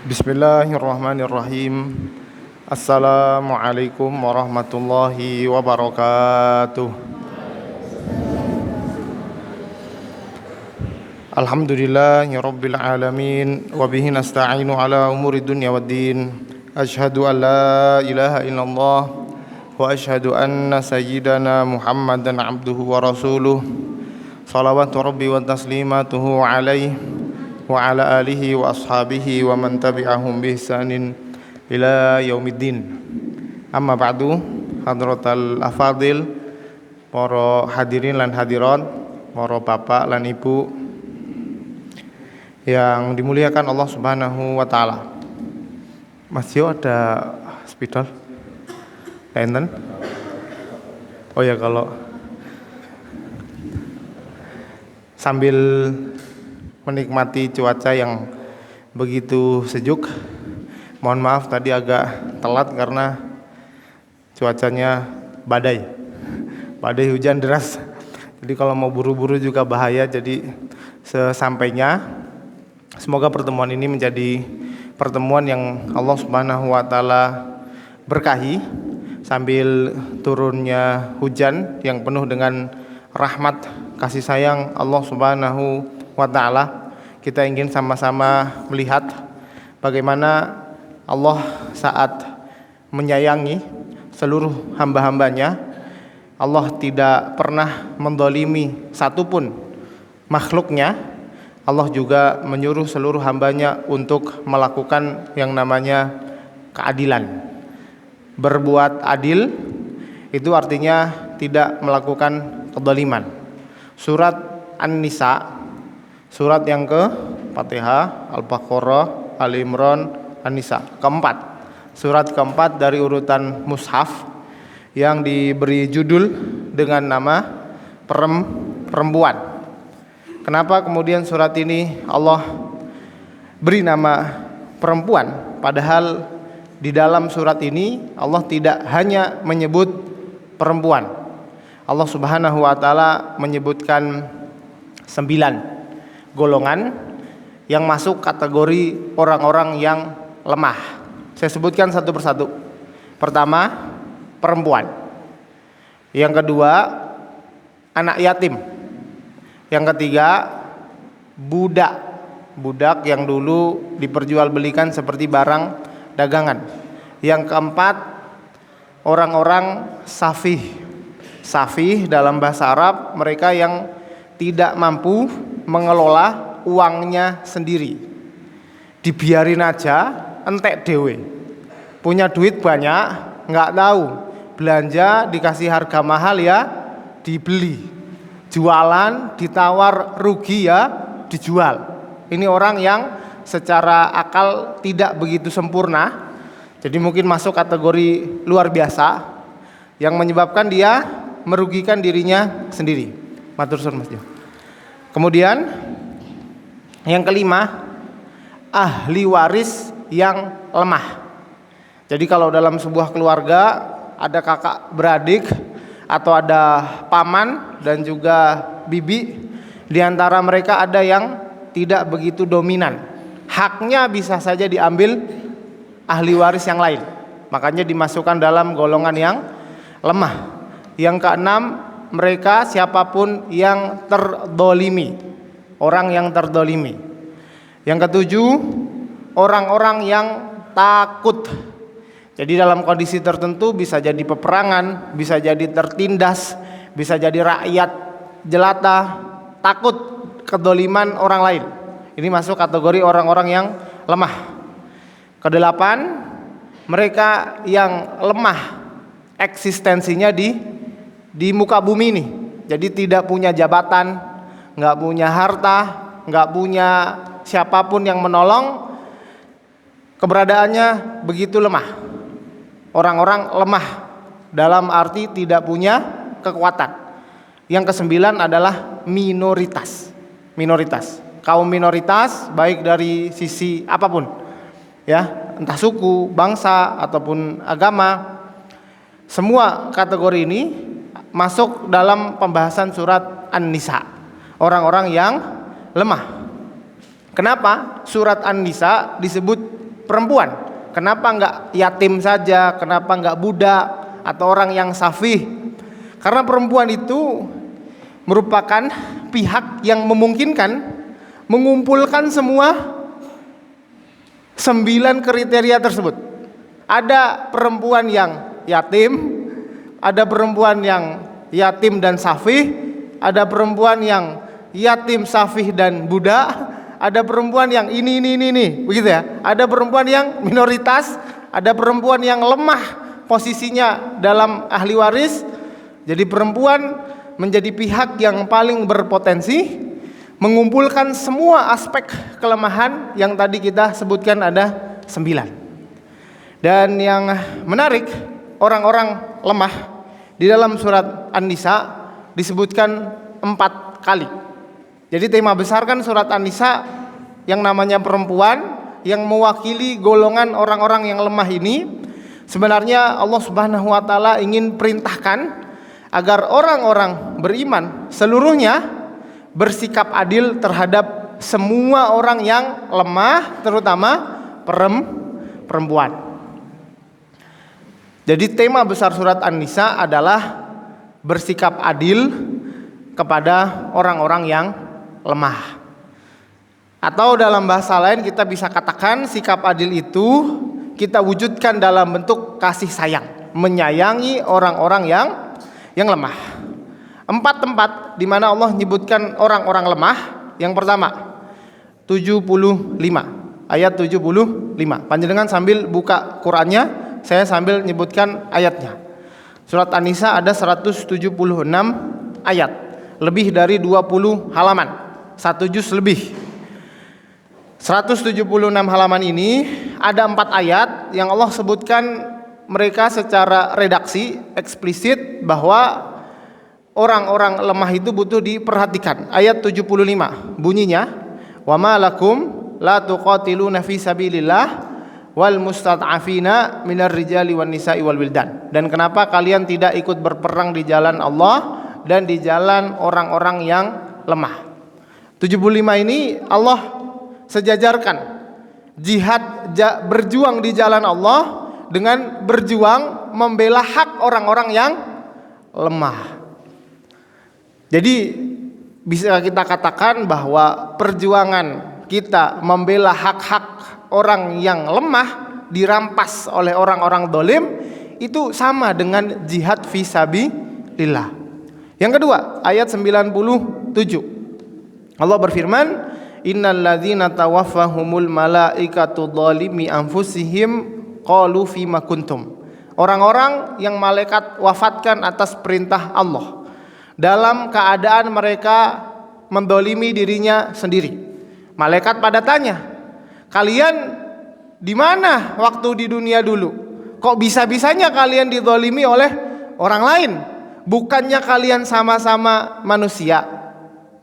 Bismillahirrahmanirrahim. Assalamualaikum warahmatullahi wabarakatuh. Alhamdulillahirabbil alamin wa bihi nasta'inu ala umuri dunya waddin. Asyhadu an la ilaha illallah wa asyhadu anna sayyidana Muhammadan abduhu wa rasuluh. Salawatu rabbi wa taslimatuhu alaihi wa ala alihi wa ashabihi wa man tabi'ahum bi ihsanin ila yaumiddin. Amma ba'du, hadratal afadil, para hadirin lan hadirat, para bapak lan ibu yang dimuliakan Allah Subhanahu wa taala. Mas Yo ada spidol? Enten? Oh ya, kalau sambil menikmati cuaca yang begitu sejuk. Mohon maaf tadi agak telat karena cuacanya badai hujan deras. Jadi kalau mau buru-buru juga bahaya. Jadi sesampainya, semoga pertemuan ini menjadi pertemuan yang Allah Subhanahu wa taala berkahi sambil turunnya hujan yang penuh dengan rahmat kasih sayang Allah Subhanahu wa ta'ala. Kita ingin sama-sama melihat bagaimana Allah saat menyayangi seluruh hamba-hambanya. Allah tidak pernah mendolimi satupun makhluknya. Allah juga menyuruh seluruh hambanya untuk melakukan yang namanya keadilan. Berbuat adil itu artinya tidak melakukan kedoliman. Surat An-Nisa, surat yang ke-Fatihah, Al-Baqarah, Al-Imran, An-Nisa, keempat. Surat keempat dari urutan mushaf yang diberi judul dengan nama perempuan. Kenapa kemudian surat ini Allah beri nama perempuan? Padahal di dalam surat ini Allah tidak hanya menyebut perempuan. Allah Subhanahu wa taala menyebutkan 9 golongan yang masuk kategori orang-orang yang lemah. Saya sebutkan satu persatu. Pertama, perempuan. Yang kedua, anak yatim. Yang ketiga, budak. Budak yang dulu diperjualbelikan seperti barang dagangan. Yang keempat, orang-orang safih. Safih dalam bahasa Arab mereka yang tidak mampu mengelola uangnya sendiri. Dibiarin aja entek dewe. Punya duit banyak, nggak tahu belanja dikasih harga mahal ya dibeli. Jualan ditawar rugi ya dijual. Ini orang yang secara akal tidak begitu sempurna. Jadi mungkin masuk kategori luar biasa yang menyebabkan dia merugikan dirinya sendiri. Matur suwun Mas Jo. Kemudian yang kelima, ahli waris yang lemah. Jadi kalau dalam sebuah keluarga ada kakak beradik atau ada paman dan juga bibi, di antara mereka ada yang tidak begitu dominan. Haknya bisa saja diambil ahli waris yang lain. Makanya dimasukkan dalam golongan yang lemah. Yang keenam, mereka siapapun yang terdolimi, orang yang terdolimi. Yang ketujuh, orang-orang yang takut. Jadi dalam kondisi tertentu bisa jadi peperangan, bisa jadi tertindas, bisa jadi rakyat jelata, takut kedoliman orang lain. Ini masuk kategori orang-orang yang lemah. Kedelapan, mereka yang lemah eksistensinya di muka bumi ini. Jadi tidak punya jabatan, nggak punya harta, nggak punya siapapun yang menolong, keberadaannya begitu lemah. Orang-orang lemah dalam arti tidak punya kekuatan. Yang kesembilan adalah minoritas. Minoritas, kaum minoritas baik dari sisi apapun, ya, entah suku, bangsa ataupun agama. Semua kategori ini masuk dalam pembahasan surat An-Nisa, orang-orang yang lemah. Kenapa surat An-Nisa disebut perempuan. Kenapa enggak yatim saja? Kenapa enggak budak atau orang yang safih? Karena perempuan itu merupakan pihak yang memungkinkan mengumpulkan semua 9 kriteria tersebut. Ada perempuan yang yatim, ada perempuan yang yatim dan safih, ada perempuan yang yatim, safih dan budak, ada perempuan yang ini, begitu ya. Ada perempuan yang minoritas, ada perempuan yang lemah posisinya dalam ahli waris. Jadi perempuan menjadi pihak yang paling berpotensi mengumpulkan semua aspek kelemahan yang tadi kita sebutkan ada 9. Dan yang menarik, orang-orang lemah di dalam surat An-Nisa disebutkan 4 kali. Jadi tema besar kan surat An-Nisa yang namanya perempuan yang mewakili golongan orang-orang yang lemah ini. Sebenarnya Allah Subhanahu wa taala ingin perintahkan agar orang-orang beriman seluruhnya bersikap adil terhadap semua orang yang lemah, terutama perempuan. Jadi tema besar surat An-Nisa adalah bersikap adil kepada orang-orang yang lemah. Atau dalam bahasa lain kita bisa katakan sikap adil itu kita wujudkan dalam bentuk kasih sayang, menyayangi orang-orang yang lemah. 4 tempat di mana Allah menyebutkan orang-orang lemah. Yang pertama 75, ayat 75. Panjenengan sambil buka Qur'annya, saya sambil menyebutkan ayatnya. Surat An-Nisa ada 176 ayat, lebih dari 20 halaman, 1 juz lebih. 176 halaman ini ada 4 ayat yang Allah sebutkan mereka secara redaksi eksplisit bahwa orang-orang lemah itu butuh diperhatikan. Ayat 75 bunyinya, wa ma lakum la tuqatiluna fi sabilillah wal mustad'afina minar rijali wan nisa'i wal wildan. Dan kenapa kalian tidak ikut berperang di jalan Allah dan di jalan orang-orang yang lemah. 75 ini Allah sejajarkan jihad, berjuang di jalan Allah dengan berjuang membela hak orang-orang yang lemah. Jadi bisa kita katakan bahwa perjuangan kita membela hak-hak orang yang lemah dirampas oleh orang-orang dolim itu sama dengan jihad fisabilillah. Yang kedua, ayat 97. Allah berfirman, innal ladzina tawaffahumul malaikatu dzalimi anfusihim qalu fima kuntum. Orang-orang yang malaikat wafatkan atas perintah Allah dalam keadaan mereka mendolimi dirinya sendiri. Malaikat pada tanya, kalian di mana waktu di dunia dulu? Kok bisa-bisanya kalian didolimi oleh orang lain? Bukannya kalian sama-sama manusia?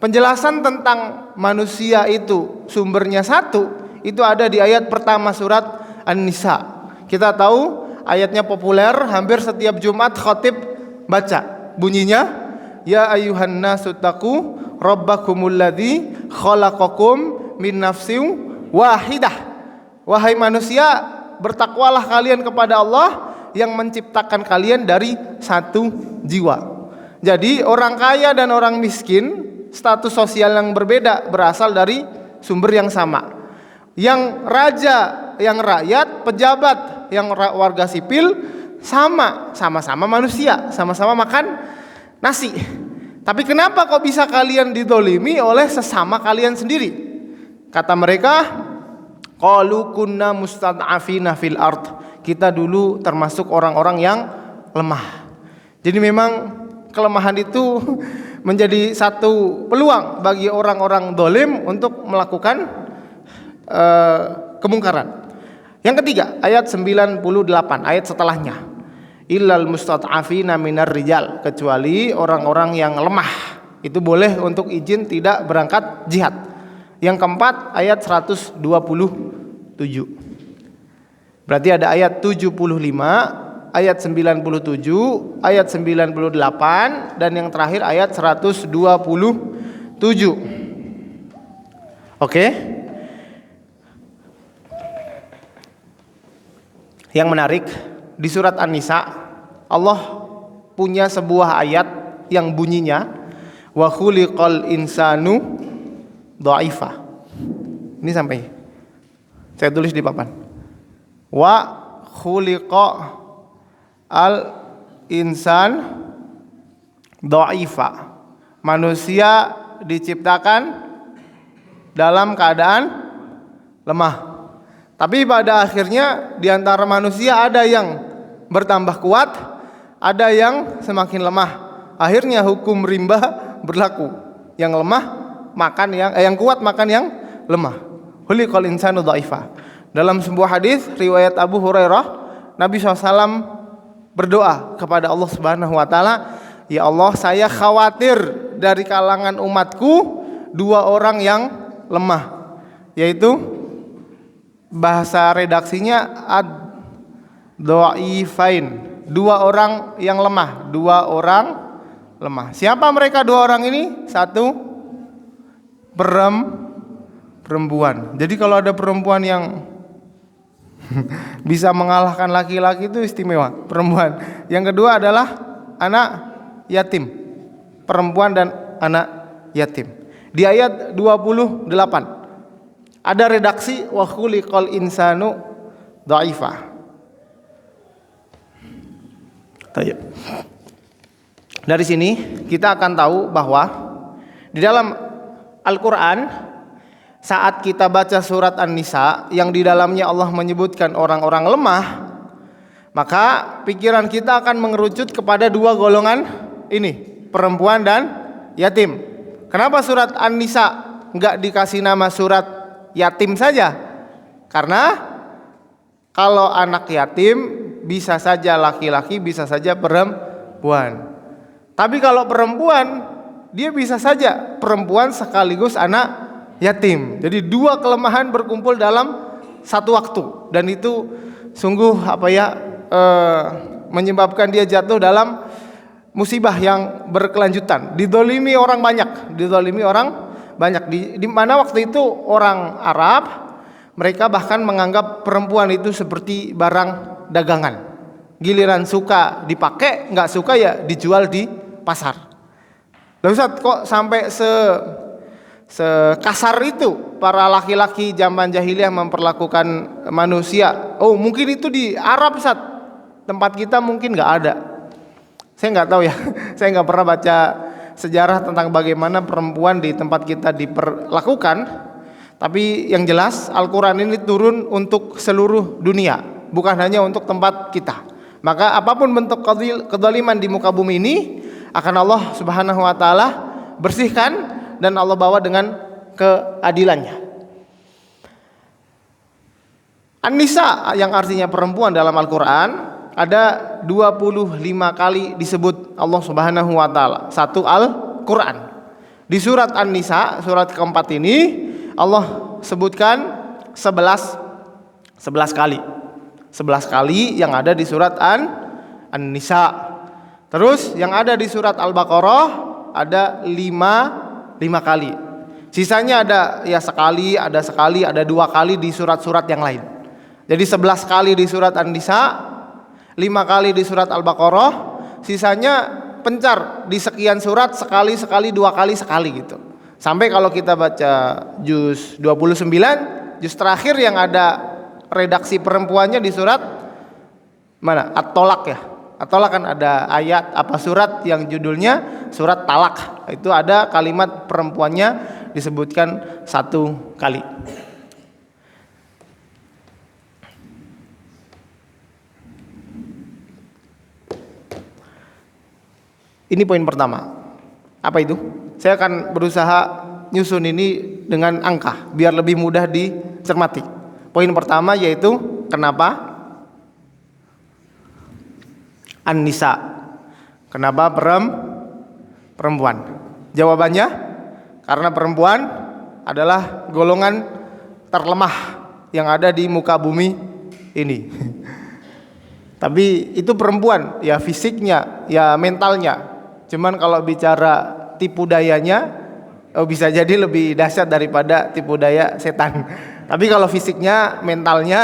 Penjelasan tentang manusia itu sumbernya satu, itu ada di ayat pertama surat An-Nisa. Kita tahu ayatnya populer, hampir setiap Jumat khatib baca. Bunyinya, ya ayyuhan nasu taqu rabbakumul ladzi khalaqakum min nafsin wahidah. Wahai manusia, bertakwalah kalian kepada Allah yang menciptakan kalian dari satu jiwa. Jadi orang kaya dan orang miskin, status sosial yang berbeda berasal dari sumber yang sama. Yang raja, yang rakyat, pejabat, yang warga sipil sama-sama manusia, sama-sama makan nasi. Tapi kenapa kok bisa kalian didolimi oleh sesama kalian sendiri? Kata mereka, qalu kunna mustad'afina fil ard. Kita dulu termasuk orang-orang yang lemah. Jadi memang kelemahan itu menjadi satu peluang bagi orang-orang dolim untuk melakukan kemungkaran. Yang ketiga, ayat 98, ayat setelahnya, illal mustad'afina minar rijal, kecuali orang-orang yang lemah itu boleh untuk izin tidak berangkat jihad. Yang keempat, ayat 127. Berarti ada ayat 75, ayat 97, ayat 98, dan yang terakhir ayat 127. Oke. Yang menarik, di surat An-Nisa Allah punya sebuah ayat yang bunyinya wa khuliqal insanu dha'ifa. Ini sampai saya tulis di papan. Wa khuliqa al insan dha'ifa. Manusia diciptakan dalam keadaan lemah. Tapi pada akhirnya di antara manusia ada yang bertambah kuat, ada yang semakin lemah. Akhirnya hukum rimba berlaku. Yang lemah makan yang kuat makan yang lemah. Khuliqal insanu dha'ifa. Dalam sebuah hadis riwayat Abu Hurairah, Nabi SAW berdoa kepada Allah Subhanahu wa taala, "Ya Allah, saya khawatir dari kalangan umatku 2 orang yang lemah." Yaitu bahasa redaksinya ad-dha'ifain, 2 orang yang lemah, 2 orang lemah. Siapa mereka 2 orang ini? 1 perempuan. Jadi kalau ada perempuan yang bisa mengalahkan laki-laki itu istimewa, perempuan. Yang kedua adalah anak yatim, perempuan dan anak yatim. Di ayat 28 ada redaksi wa khuliqal insanu dha'ifa. Dari sini kita akan tahu bahwa di dalam Al-Qur'an saat kita baca surat An-Nisa yang di dalamnya Allah menyebutkan orang-orang lemah, maka pikiran kita akan mengerucut kepada 2 golongan ini, perempuan dan yatim. Kenapa surat An-Nisa enggak dikasih nama surat yatim saja? Karena kalau anak yatim bisa saja laki-laki, bisa saja perempuan. Tapi kalau perempuan, dia bisa saja perempuan sekaligus anak yatim. Jadi 2 kelemahan berkumpul dalam satu waktu, dan itu sungguh menyebabkan dia jatuh dalam musibah yang berkelanjutan. Didolimi orang banyak. Di mana waktu itu orang Arab, mereka bahkan menganggap perempuan itu seperti barang dagangan. Giliran suka dipakai, nggak suka ya dijual di pasar. Lalu Ustaz, kok sampai sekasar itu para laki-laki zaman jahiliyah memperlakukan manusia? Oh, mungkin itu di Arab, Ustaz. Tempat kita mungkin nggak ada. Saya nggak tahu ya. Saya nggak pernah baca sejarah tentang bagaimana perempuan di tempat kita diperlakukan. Tapi yang jelas Al-Quran ini turun untuk seluruh dunia, bukan hanya untuk tempat kita. Maka apapun bentuk kezaliman di muka bumi ini akan Allah Subhanahu wa taala bersihkan dan Allah bawa dengan keadilannya. An-Nisa yang artinya perempuan dalam Al-Quran ada 25 kali disebut Allah Subhanahu wa taala. Satu Al-Qur'an. Di surat An-Nisa, surat keempat ini Allah sebutkan 11 kali. 11 kali yang ada di surat An-Nisa. Terus yang ada di surat Al-Baqarah ada 5 kali. Sisanya ada sekali, ada 2 kali di surat-surat yang lain. Jadi 11 kali di surat An-Nisa, 5 kali di surat Al-Baqarah, sisanya pencar di sekian surat, sekali, 2 kali, sekali gitu. Sampai kalau kita baca juz 29, juz terakhir yang ada redaksi perempuannya di surat mana? At-Tolak ya. At-Tolak kan ada ayat surat yang judulnya surat Talak. Itu ada kalimat perempuannya disebutkan 1 kali. Ini poin pertama. Apa itu? Saya akan berusaha nyusun ini dengan angka biar lebih mudah dicermati. Poin pertama yaitu kenapa An-Nisa? Kenapa perempuan? Jawabannya karena perempuan adalah golongan terlemah yang ada di muka bumi ini. Tapi itu perempuan, ya fisiknya, ya mentalnya. Cuman kalau bicara tipu dayanya, bisa jadi lebih dahsyat daripada tipu daya setan. Tapi kalau fisiknya, mentalnya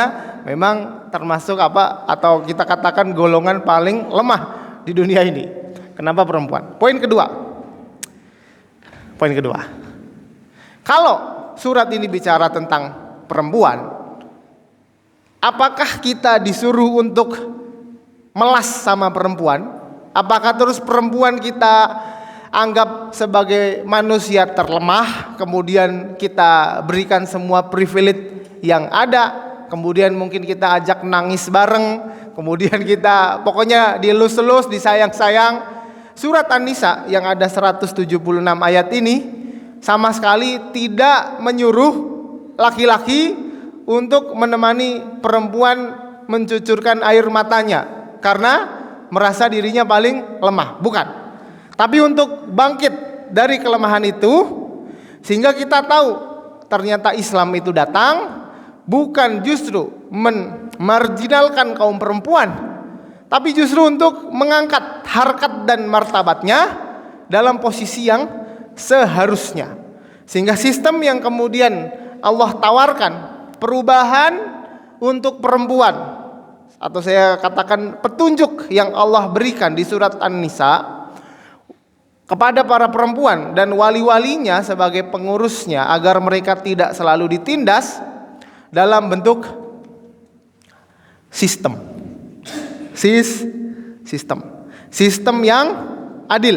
memang termasuk apa, atau kita katakan golongan paling lemah di dunia ini. Kenapa perempuan? Poin kedua. Kalau surat ini bicara tentang perempuan, apakah kita disuruh untuk melas sama perempuan? Apakah terus perempuan kita anggap sebagai manusia terlemah, kemudian kita berikan semua privilege yang ada, kemudian mungkin kita ajak nangis bareng, kemudian kita pokoknya dielus-elus, disayang-sayang? Surat An-Nisa yang ada 176 ayat ini sama sekali tidak menyuruh laki-laki untuk menemani perempuan mencucurkan air matanya karena merasa dirinya paling lemah, bukan. Tapi untuk bangkit dari kelemahan itu, sehingga kita tahu ternyata Islam itu datang bukan justru memarginalkan kaum perempuan, tapi justru untuk mengangkat harkat dan martabatnya dalam posisi yang seharusnya. Sehingga sistem yang kemudian Allah tawarkan, perubahan untuk perempuan, atau saya katakan petunjuk yang Allah berikan di surat An-Nisa kepada para perempuan dan wali-walinya sebagai pengurusnya agar mereka tidak selalu ditindas dalam bentuk sistem yang adil.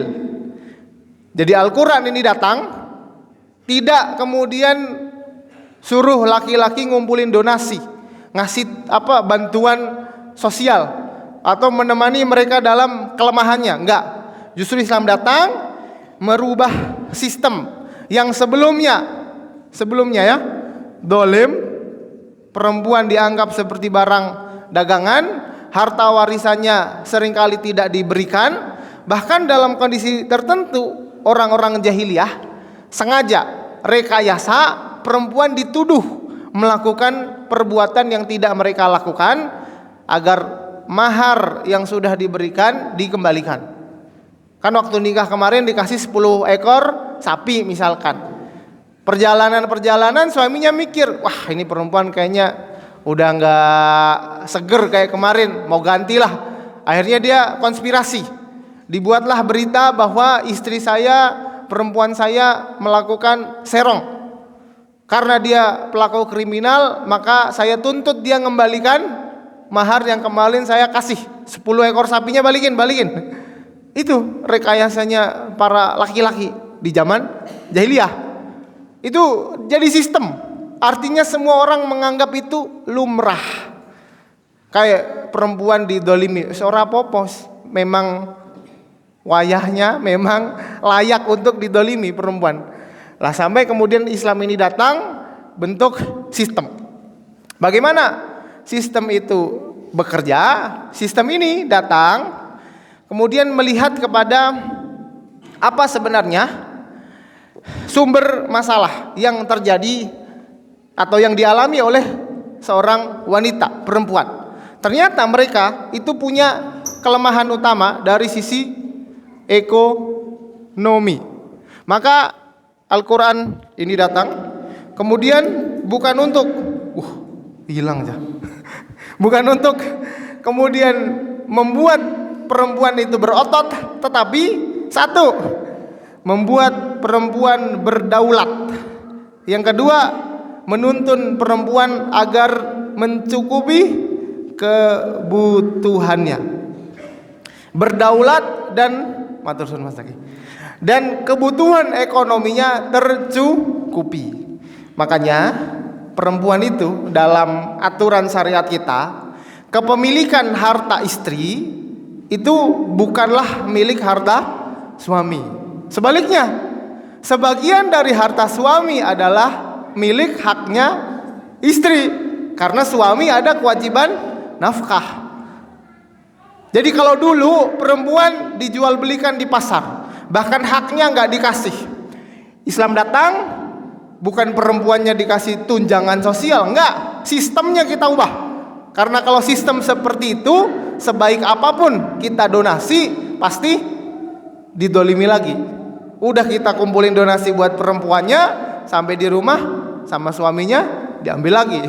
Jadi Al-Quran ini datang tidak kemudian suruh laki-laki ngumpulin donasi, ngasih bantuan sosial atau menemani mereka dalam kelemahannya. Enggak. Justru Islam datang merubah sistem yang sebelumnya ya, dolim, perempuan dianggap seperti barang dagangan, harta warisannya seringkali tidak diberikan, bahkan dalam kondisi tertentu orang-orang jahiliyah sengaja rekayasa perempuan dituduh melakukan perbuatan yang tidak mereka lakukan agar mahar yang sudah diberikan dikembalikan. Kan waktu nikah kemarin dikasih 10 ekor sapi misalkan. Perjalanan suaminya mikir, wah ini perempuan kayaknya udah gak seger kayak kemarin, mau gantilah. Akhirnya dia konspirasi. Dibuatlah berita bahwa istri saya, perempuan saya melakukan serong. Karena dia pelaku kriminal, maka saya tuntut dia mengembalikan mahar yang kemarin saya kasih. 10 ekor sapinya balikin. Itu rekayasanya para laki-laki di zaman jahiliyah. Itu jadi sistem. Artinya semua orang menganggap itu lumrah. Kayak perempuan didolimi, seorang popos, memang wayahnya memang layak untuk didolimi perempuan. Lah sampai kemudian Islam ini datang bentuk sistem. Bagaimana sistem itu bekerja? Sistem ini datang kemudian melihat kepada apa sebenarnya sumber masalah yang terjadi atau yang dialami oleh seorang wanita, perempuan. Ternyata mereka itu punya kelemahan utama dari sisi ekonomi. Maka Al-Quran ini datang kemudian bukan untuk hilang aja. Bukan untuk kemudian membuat perempuan itu berotot, tetapi satu, membuat perempuan berdaulat. Yang kedua, menuntun perempuan agar mencukupi kebutuhannya. Berdaulat dan kebutuhan ekonominya tercukupi. Makanya perempuan itu dalam aturan syariat kita, kepemilikan harta istri itu bukanlah milik harta suami. Sebaliknya, sebagian dari harta suami adalah milik haknya istri, karena suami ada kewajiban nafkah. Jadi kalau dulu perempuan dijual belikan di pasar, bahkan haknya nggak dikasih. Islam datang, bukan perempuannya dikasih tunjangan sosial, enggak, sistemnya kita ubah. Karena kalau sistem seperti itu, sebaik apapun kita donasi, pasti didolimi lagi. Udah kita kumpulin donasi buat perempuannya, sampai di rumah sama suaminya diambil lagi.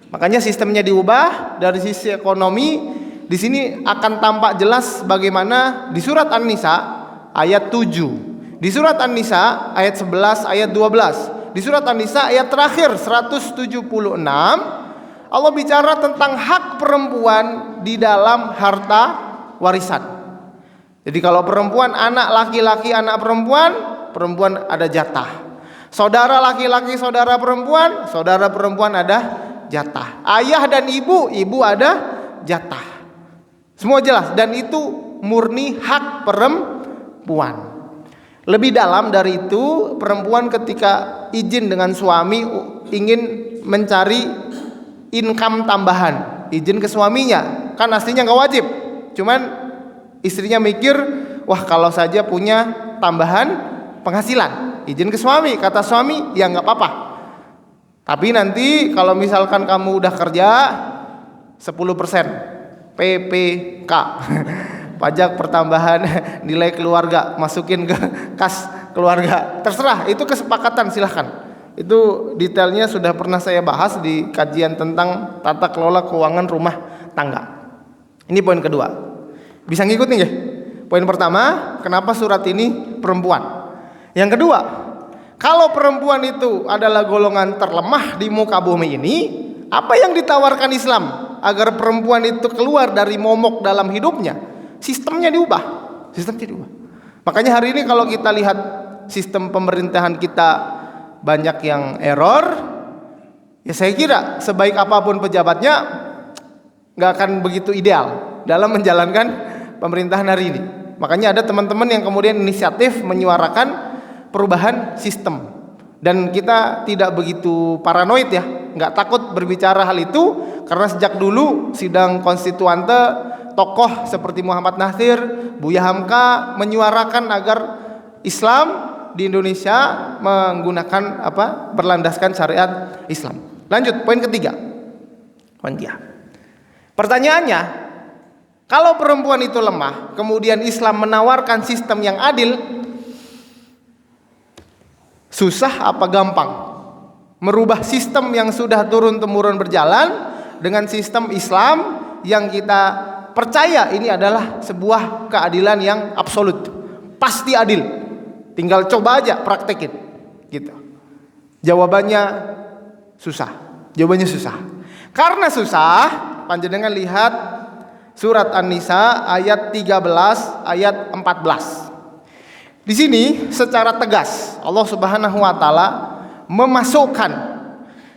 Makanya sistemnya diubah dari sisi ekonomi. Di sini akan tampak jelas bagaimana di surat An-Nisa ayat 7, di surat An-Nisa ayat 11, ayat 12, di surat An-Nisa ayat terakhir 176, Allah bicara tentang hak perempuan di dalam harta warisan. Jadi kalau perempuan, anak laki-laki, anak perempuan, perempuan ada jatah. Saudara laki-laki, saudara perempuan ada jatah. Ayah dan ibu ada jatah. Semua jelas, dan itu murni hak perempuan. Lebih dalam dari itu, perempuan ketika izin dengan suami ingin mencari income tambahan, izin ke suaminya, kan aslinya nggak wajib. Cuman istrinya mikir, wah kalau saja punya tambahan penghasilan, izin ke suami. Kata suami, ya nggak apa-apa. Tapi nanti kalau misalkan kamu udah kerja 10% PPK pajak pertambahan nilai keluarga masukin ke kas keluarga, terserah, itu kesepakatan, silahkan. Itu detailnya sudah pernah saya bahas di kajian tentang tata kelola keuangan rumah tangga. Ini poin kedua. Bisa ngikutin ya? Poin pertama, kenapa surat ini perempuan. Yang kedua, kalau perempuan itu adalah golongan terlemah di muka bumi ini, apa yang ditawarkan Islam agar perempuan itu keluar dari momok dalam hidupnya? Sistemnya diubah. Makanya hari ini kalau kita lihat sistem pemerintahan kita banyak yang error, ya saya kira sebaik apapun pejabatnya nggak akan begitu ideal dalam menjalankan pemerintahan hari ini. Makanya ada teman-teman yang kemudian inisiatif menyuarakan perubahan sistem, dan kita tidak begitu paranoid ya, nggak takut berbicara hal itu, karena sejak dulu sidang konstituante tokoh seperti Muhammad Nasir, Buya Hamka menyuarakan agar Islam di Indonesia menggunakan berlandaskan syariat Islam. Lanjut poin ketiga. Pertanyaannya, kalau perempuan itu lemah, kemudian Islam menawarkan sistem yang adil, susah apa gampang merubah sistem yang sudah turun-temurun berjalan dengan sistem Islam yang kita percaya ini adalah sebuah keadilan yang absolut, pasti adil, tinggal coba aja praktekin gitu. Jawabannya susah. Karena susah, panjenengan lihat surat An-Nisa ayat 13, ayat 14. Di sini secara tegas Allah Subhanahu wa taala memasukkan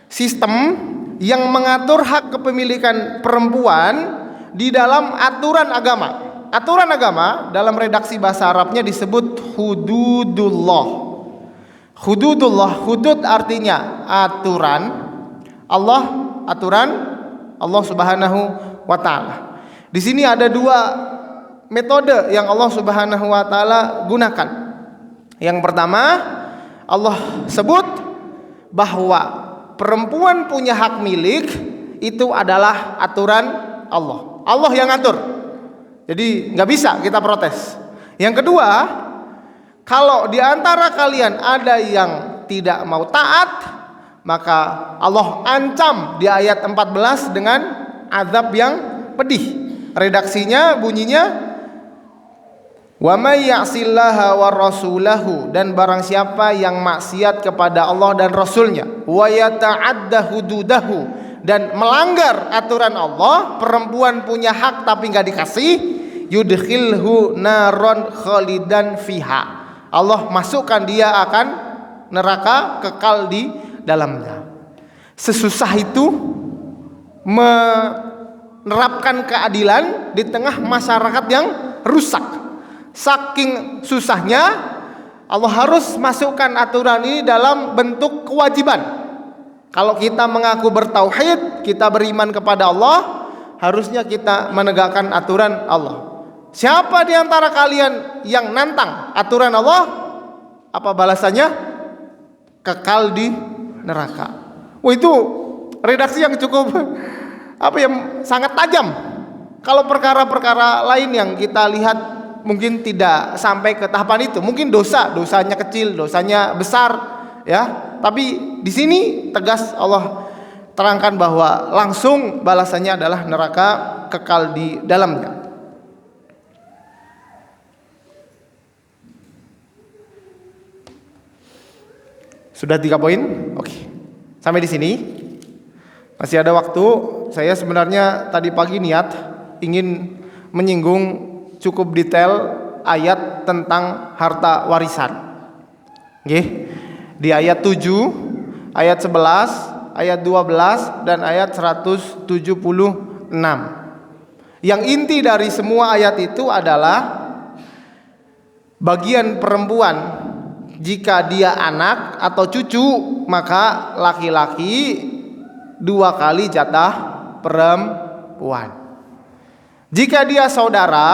sistem yang mengatur hak kepemilikan perempuan di dalam aturan agama. Aturan agama dalam redaksi bahasa Arabnya disebut hududullah. Hudud artinya aturan Allah Subhanahu wa taala. Di sini ada dua metode yang Allah Subhanahu wa taala gunakan. Yang pertama, Allah sebut bahwa perempuan punya hak milik, itu adalah aturan Allah. Allah yang ngatur. Jadi nggak bisa kita protes. Yang kedua, kalau di antara kalian ada yang tidak mau taat, maka Allah ancam di ayat 14 dengan azab yang pedih. Redaksinya bunyinya, wa may ya'sillaha wa rasulahu, dan barang siapa yang maksiat kepada Allah dan Rasulnya, wa yata'adda hududahu, dan melanggar aturan Allah, perempuan punya hak tapi nggak dikasih, yudkhilhu naron khalidan fiha, Allah masukkan dia akan neraka, kekal di dalamnya. Sesusah itu menerapkan keadilan di tengah masyarakat yang rusak. Saking susahnya Allah harus masukkan aturan ini dalam bentuk kewajiban. Kalau kita mengaku bertauhid, kita beriman kepada Allah, harusnya kita menegakkan aturan Allah. Siapa di antara kalian yang nantang aturan Allah, apa balasannya? Kekal di neraka. Itu redaksi yang cukup yang sangat tajam. Kalau perkara-perkara lain yang kita lihat mungkin tidak sampai ke tahapan itu, mungkin dosanya kecil, dosanya besar, ya. Tapi di sini tegas Allah terangkan bahwa langsung balasannya adalah neraka kekal di dalamnya. Sudah 3 poin? Oke. Sampai di sini. Masih ada waktu. Saya sebenarnya tadi pagi niat ingin menyinggung cukup detail ayat tentang harta warisan. Oke. Di ayat 7, ayat 11, ayat 12 dan ayat 176. Yang inti dari semua ayat itu adalah bagian perempuan, jika dia anak atau cucu, maka laki-laki 2 kali jatah perempuan. Jika dia saudara,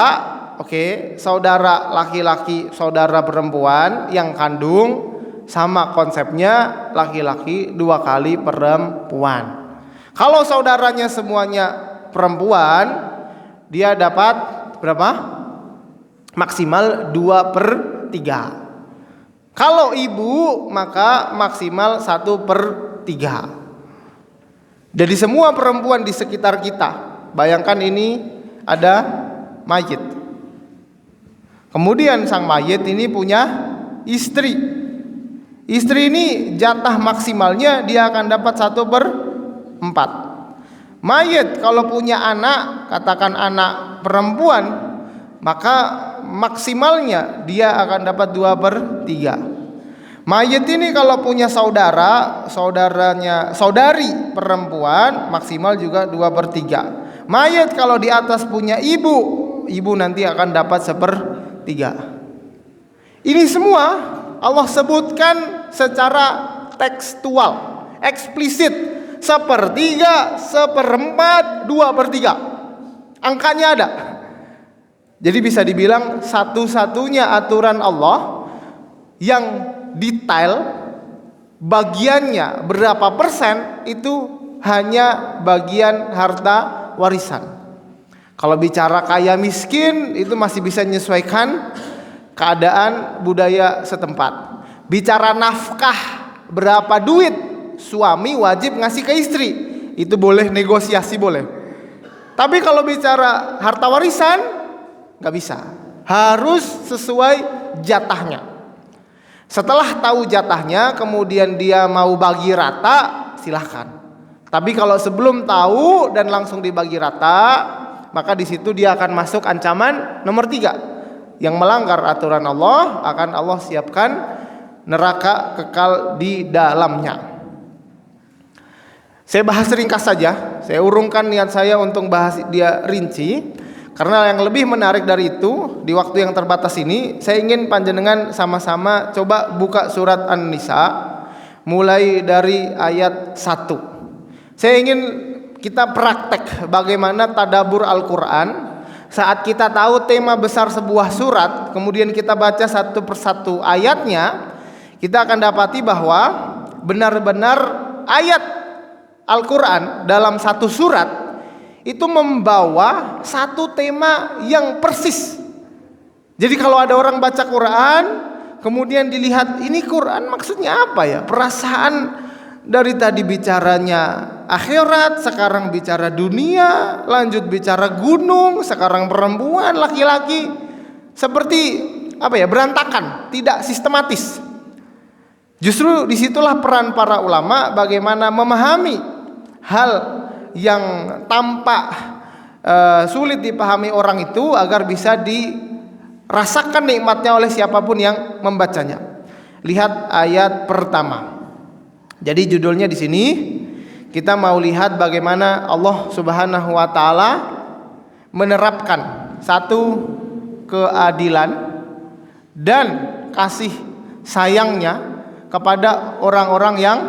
saudara laki-laki, saudara perempuan yang kandung, sama konsepnya, laki-laki 2 kali perempuan. Kalau saudaranya semuanya perempuan, dia dapat berapa? Maksimal 2/3. Kalau ibu, maka maksimal 1/3. Jadi semua perempuan di sekitar kita, bayangkan ini ada mayit. Kemudian sang mayit ini punya istri. Istri ini jatah maksimalnya dia akan dapat 1/4. Mayit kalau punya anak, katakan anak perempuan, maka maksimalnya dia akan dapat 2/3. Mayit ini kalau punya saudari perempuan, maksimal juga 2/3. Mayit kalau di atas punya ibu nanti akan dapat 1/3. Ini semua Allah sebutkan secara tekstual, eksplisit, 1/3, 1/4, 2/3. Angkanya ada. Jadi bisa dibilang satu-satunya aturan Allah yang detail bagiannya berapa persen itu hanya bagian harta warisan. Kalau bicara kaya miskin itu masih bisa menyesuaikan keadaan budaya setempat. Bicara nafkah berapa duit suami wajib ngasih ke istri, itu boleh negosiasi, boleh. Tapi kalau bicara harta warisan nggak bisa, harus sesuai jatahnya. Setelah tahu jatahnya, kemudian dia mau bagi rata, silahkan. Tapi kalau sebelum tahu dan langsung dibagi rata, maka di situ dia akan masuk ancaman nomor 3. Yang melanggar aturan Allah akan Allah siapkan neraka kekal di dalamnya. Saya bahas ringkas saja. Saya urungkan niat saya untuk bahas dia rinci. Karena yang lebih menarik dari itu, di waktu yang terbatas ini, saya ingin panjenengan sama-sama coba buka surat An-Nisa mulai dari ayat 1. Saya ingin kita praktek bagaimana tadabbur Al-Quran. Saat kita tahu tema besar sebuah surat, kemudian kita baca satu persatu ayatnya, kita akan dapati bahwa benar-benar ayat Al-Quran dalam satu surat itu membawa satu tema yang persis. Jadi kalau ada orang baca Quran, kemudian dilihat ini Quran maksudnya apa ya? Perasaan dari tadi bicaranya akhirat, sekarang bicara dunia, lanjut bicara gunung, sekarang perempuan, laki-laki. Seperti apa ya? Berantakan, tidak sistematis. Justru disitulah peran para ulama bagaimana memahami hal yang tampak sulit dipahami orang itu agar bisa dirasakan nikmatnya oleh siapapun yang membacanya. Lihat ayat pertama. Jadi judulnya di sini kita mau lihat bagaimana Allah Subhanahu wa taala menerapkan satu keadilan dan kasih sayangnya kepada orang-orang yang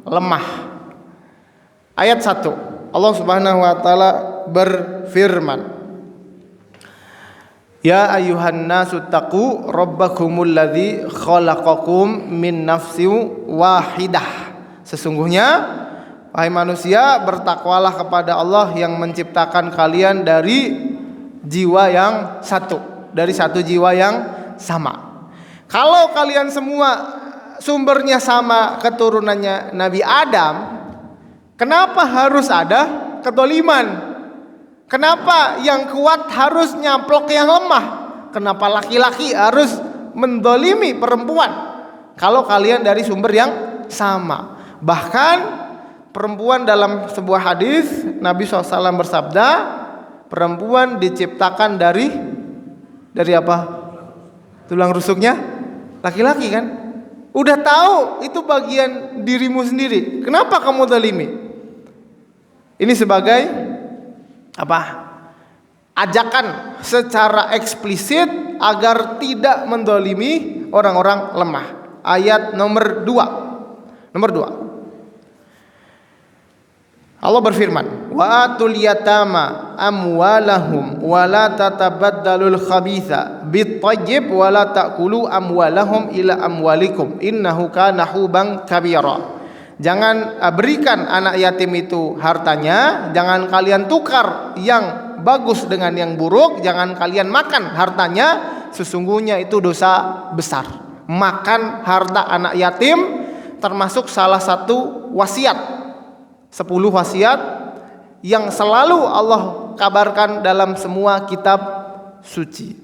lemah. Ayat 1. Allah Subhanahu wa taala berfirman, Ya ayyuhan nasu taqu rabbakumul ladzi khalaqakum min nafsin wahidah. Sesungguhnya wahai manusia, bertakwalah kepada Allah yang menciptakan kalian dari jiwa yang satu, dari satu jiwa yang sama. Kalau kalian semua sumbernya sama, keturunannya Nabi Adam, Kenapa harus ada kedoliman? Kenapa yang kuat harus nyaplok yang lemah? Kenapa laki-laki harus mendolimi perempuan? Kalau kalian dari sumber yang sama. Bahkan perempuan dalam sebuah hadis Nabi SAW bersabda, perempuan diciptakan dari apa? Tulang rusuknya laki-laki kan? Udah tahu itu bagian dirimu sendiri. Kenapa kamu dolimi? Ini sebagai apa? Ajakan secara eksplisit agar tidak mendolimi orang-orang lemah. Ayat nomor 2. Nomor 2. Allah berfirman, wa atul yatama amwalahum wa la tatabaddalul khabitha bit-thayyib wa la ta'kulu amwalahum ila amwalikum innahu kana huban kabira. Jangan berikan anak yatim itu hartanya, jangan kalian tukar yang bagus dengan yang buruk, jangan kalian makan hartanya, sesungguhnya itu dosa besar. Makan harta anak yatim termasuk salah satu wasiat 10 wasiat yang selalu Allah kabarkan dalam semua kitab suci.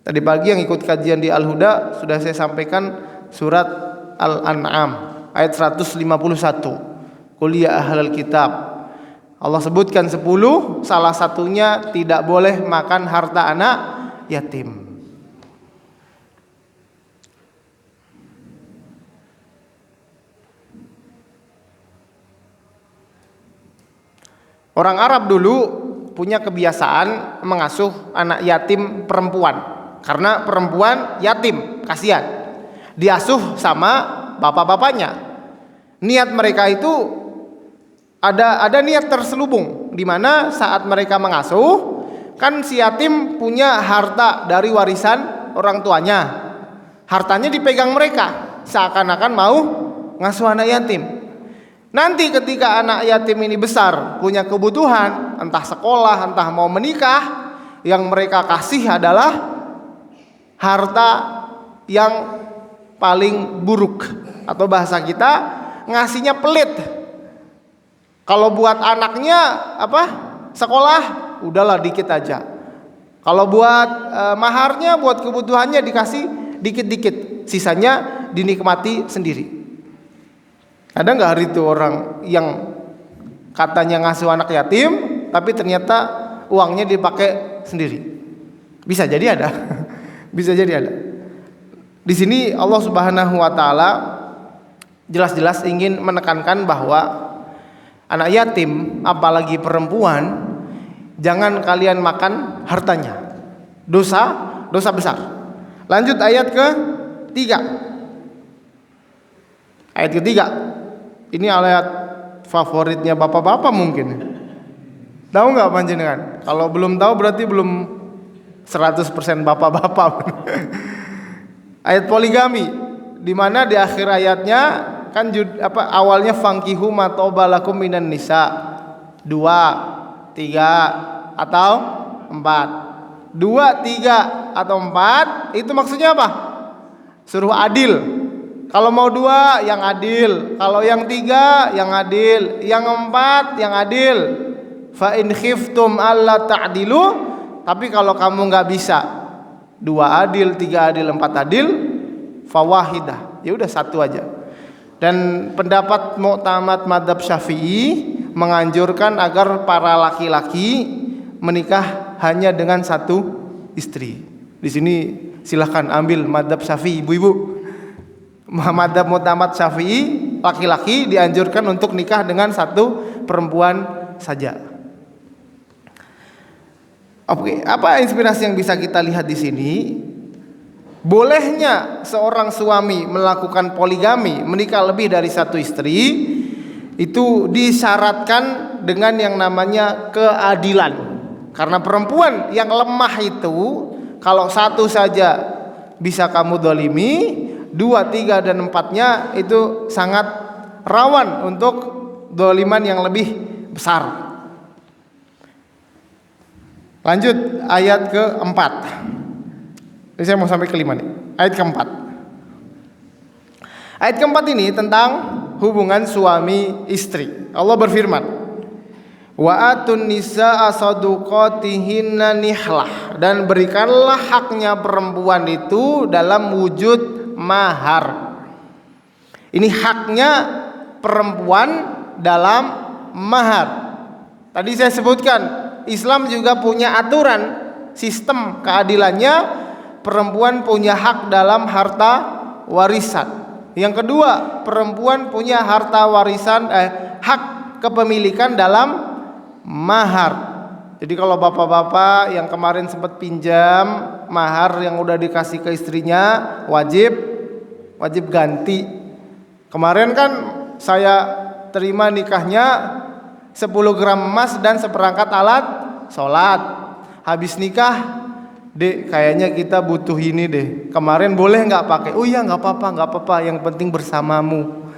Tadi pagi yang ikut kajian di Al-Huda sudah saya sampaikan surat Al-An'am ayat 151. Qul ya ahlal kitab. Allah sebutkan 10, salah satunya tidak boleh makan harta anak yatim. Orang Arab dulu punya kebiasaan mengasuh anak yatim perempuan. Karena perempuan yatim, kasihan. Diasuh sama bapak-bapaknya. Niat mereka itu ada niat terselubung, di mana saat mereka mengasuh, kan si yatim punya harta dari warisan orang tuanya. Hartanya dipegang mereka, seakan-akan mau ngasuh anak yatim. Nanti ketika anak yatim ini besar, punya kebutuhan, entah sekolah, entah mau menikah, yang mereka kasih adalah harta yang paling buruk, atau bahasa kita ngasihnya pelit. Kalau buat anaknya sekolah, udahlah dikit aja. Kalau buat maharnya, buat kebutuhannya dikasih dikit-dikit, sisanya dinikmati sendiri. Ada nggak hari itu orang yang katanya ngasuh anak yatim, tapi ternyata uangnya dipakai sendiri? Bisa jadi ada, bisa jadi ada. Di sini Allah Subhanahu Wa Taala jelas-jelas ingin menekankan bahwa anak yatim, apalagi perempuan, jangan kalian makan hartanya. Dosa besar. Lanjut ayat ke-3. Ayat ke-3. Ini ayat favoritnya bapak-bapak mungkin. Tahu nggak panjenengan? Kalau belum tahu berarti belum 100% bapak-bapak. Ayat poligami, di mana di akhir ayatnya kan awalnya fankihu ma tobalakum minan nisa 2, 3 atau 4. 2, 3 atau 4 itu maksudnya apa? Suruh adil. Kalau mau 2 yang adil, kalau yang 3 yang adil, yang 4 yang adil. Fa in khiftum alla ta'dilu, tapi kalau kamu nggak bisa 2 adil, 3 adil, 4 adil, fawahidah, ya udah 1 aja. Dan pendapat Mu'tamad Madzhab Syafi'i menganjurkan agar para laki-laki menikah hanya dengan 1 istri. Di sini silahkan ambil Madzhab Syafi'i ibu-ibu. Madzhab Mu'tamad Syafi'i, laki-laki dianjurkan untuk nikah dengan 1 perempuan saja. Oke, apa inspirasi yang bisa kita lihat di sini? Bolehnya seorang suami melakukan poligami, menikah lebih dari 1 istri, itu disyaratkan dengan yang namanya keadilan. Karena perempuan yang lemah itu, kalau 1 saja bisa kamu dolimi, 2, 3 dan 4-nya itu sangat rawan untuk doliman yang lebih besar. Lanjut ayat ke-4. Ini saya mau sampai ke-5 nih. Ayat ke-4. Ayat ke-4 ini tentang hubungan suami istri. Allah berfirman, wa atun nisaa saduqatihinna nihlah, dan berikanlah haknya perempuan itu dalam wujud mahar. Ini haknya perempuan dalam mahar. Tadi saya sebutkan, Islam juga punya aturan sistem keadilannya, perempuan punya hak dalam harta warisan. Yang kedua, perempuan punya harta warisan, hak kepemilikan dalam mahar. Jadi kalau bapak-bapak yang kemarin sempat pinjam mahar yang udah dikasih ke istrinya, wajib ganti. Kemarin kan saya terima nikahnya 10 gram emas dan seperangkat alat sholat. Habis nikah, Dek, kayaknya kita butuh ini deh. Kemarin boleh nggak pakai? Oh iya, nggak apa-apa. Yang penting bersamamu.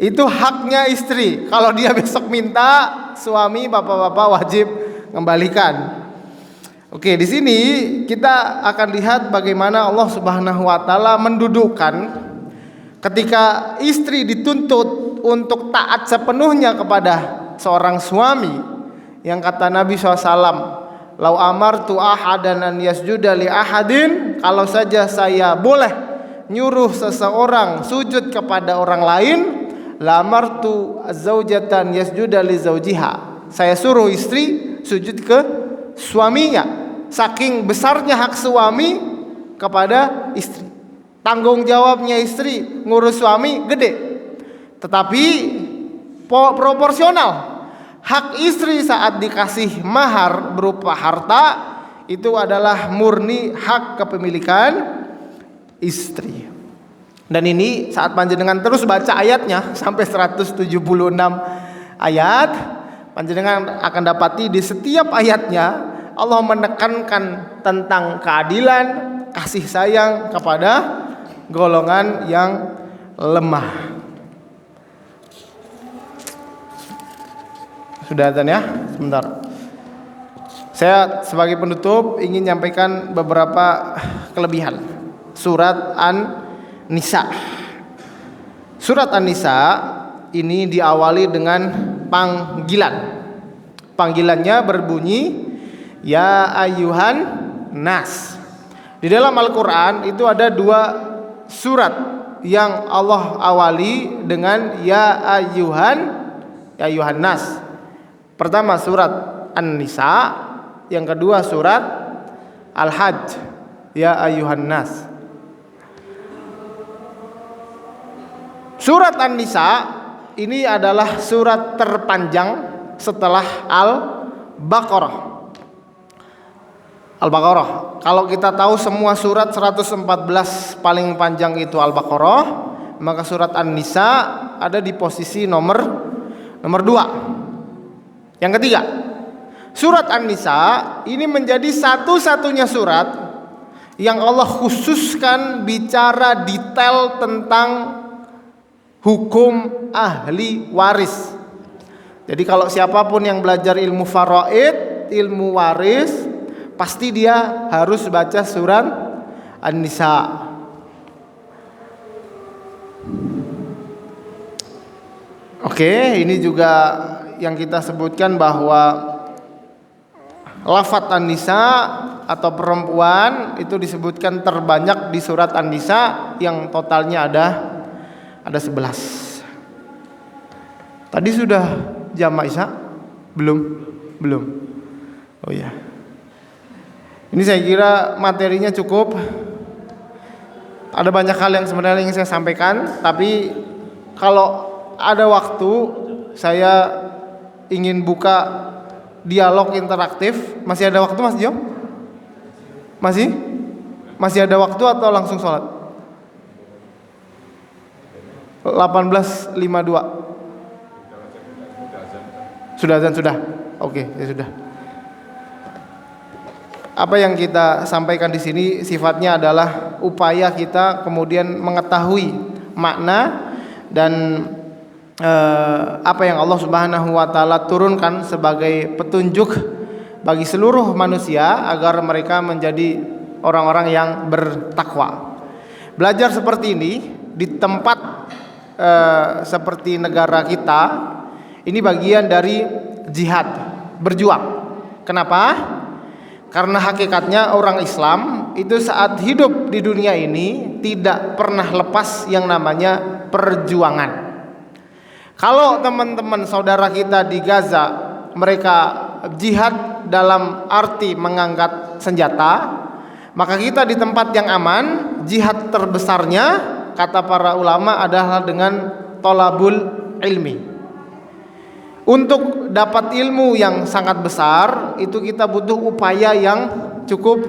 Itu haknya istri. Kalau dia besok minta, suami bapak-bapak wajib kembalikan. Oke, di sini kita akan lihat bagaimana Allah Subhanahu Wa Taala mendudukkan ketika istri dituntut untuk taat sepenuhnya kepada seorang suami. Yang kata Nabi SAW, lau amartu ahadan an yasjuda li ahadin, kalau saja saya boleh nyuruh seseorang sujud kepada orang lain, la amartu zaujatan yasjuda li zaujiha, saya suruh istri sujud ke suaminya. Saking besarnya hak suami kepada istri, tanggung jawabnya istri ngurus suami gede, tetapi proporsional. Hak istri saat dikasih mahar berupa harta itu adalah murni hak kepemilikan istri. Dan ini saat panjenengan terus baca ayatnya sampai 176 ayat, panjenengan akan dapati di setiap ayatnya Allah menekankan tentang keadilan, kasih sayang kepada golongan yang lemah. Sudah adzan ya? Sebentar. Saya sebagai penutup ingin menyampaikan beberapa kelebihan surat An-Nisa. Surat An-Nisa ini diawali dengan panggilan. Panggilannya berbunyi ya ayyuhan nas. Di dalam Al-Qur'an itu ada 2 surat yang Allah awali dengan ya ayyuhan nas. Pertama surat An-Nisa, yang kedua surat Al-Hajj, ya ayyuhan nas. Surat An-Nisa ini adalah surat terpanjang setelah Al-Baqarah. Al-Baqarah, kalau kita tahu semua surat 114 paling panjang itu Al-Baqarah, maka surat An-Nisa ada di posisi nomor 2. Yang ketiga, surat An-Nisa ini menjadi satu-satunya surat yang Allah khususkan bicara detail tentang hukum ahli waris. Jadi kalau siapapun yang belajar ilmu faraid, ilmu waris, pasti dia harus baca surat An-Nisa. Oke, ini juga yang kita sebutkan bahwa lafadz An-Nisa atau perempuan itu disebutkan terbanyak di surat An-Nisa yang totalnya ada 11. Tadi sudah jam Isya? Belum. Oh ya. Ini saya kira materinya cukup. Ada banyak hal yang sebenarnya ingin saya sampaikan, tapi kalau ada waktu saya ingin buka dialog interaktif. Masih ada waktu Mas Jo? Masih ada waktu atau langsung sholat? 18.52. Sudah azan sudah. Oke, ya sudah. Apa yang kita sampaikan di sini sifatnya adalah upaya kita kemudian mengetahui makna dan apa yang Allah Subhanahu wa taala turunkan sebagai petunjuk bagi seluruh manusia agar mereka menjadi orang-orang yang bertakwa. Belajar seperti ini di tempat seperti negara kita, ini bagian dari jihad, berjuang. Kenapa? Karena hakikatnya orang Islam itu saat hidup di dunia ini tidak pernah lepas yang namanya perjuangan. Kalau teman-teman saudara kita di Gaza mereka jihad dalam arti mengangkat senjata, maka kita di tempat yang aman, jihad terbesarnya kata para ulama adalah dengan tolabul ilmi. Untuk dapat ilmu yang sangat besar itu kita butuh upaya yang cukup